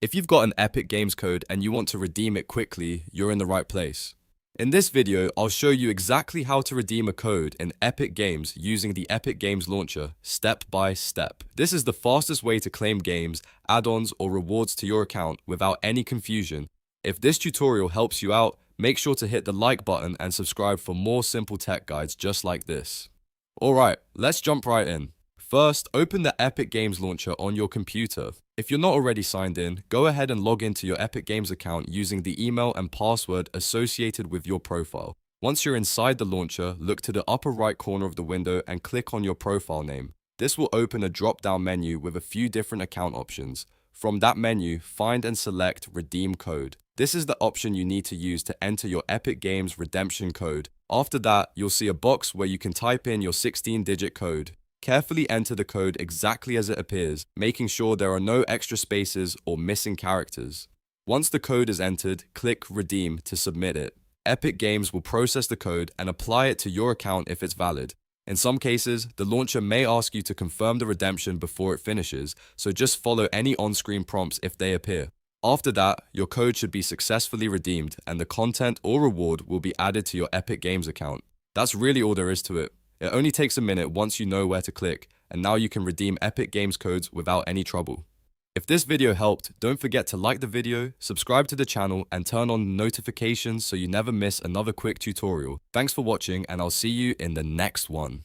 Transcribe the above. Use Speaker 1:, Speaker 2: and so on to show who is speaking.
Speaker 1: If you've got an Epic Games code and you want to redeem it quickly, you're in the right place. In this video, I'll show you exactly how to redeem a code in Epic Games using the Epic Games Launcher, step by step. This is the fastest way to claim games, add-ons, or rewards to your account without any confusion. If this tutorial helps you out, make sure to hit the like button and subscribe for more simple tech guides just like this. Alright, let's jump right in. First, open the Epic Games Launcher on your computer. If you're not already signed in, go ahead and log into your Epic Games account using the email and password associated with your profile. Once you're inside the launcher, look to the upper right corner of the window and click on your profile name. This will open a drop-down menu with a few different account options. From that menu, find and select Redeem Code. This is the option you need to use to enter your Epic Games redemption code. After that, you'll see a box where you can type in your 16-digit code. Carefully enter the code exactly as it appears, making sure there are no extra spaces or missing characters. Once the code is entered, click Redeem to submit it. Epic Games will process the code and apply it to your account if it's valid. In some cases, the launcher may ask you to confirm the redemption before it finishes, so just follow any on-screen prompts if they appear. After that, your code should be successfully redeemed and the content or reward will be added to your Epic Games account. That's really all there is to it. It only takes a minute once you know where to click, and now you can redeem Epic Games codes without any trouble. If this video helped, don't forget to like the video, subscribe to the channel, and turn on notifications so you never miss another quick tutorial. Thanks for watching, and I'll see you in the next one.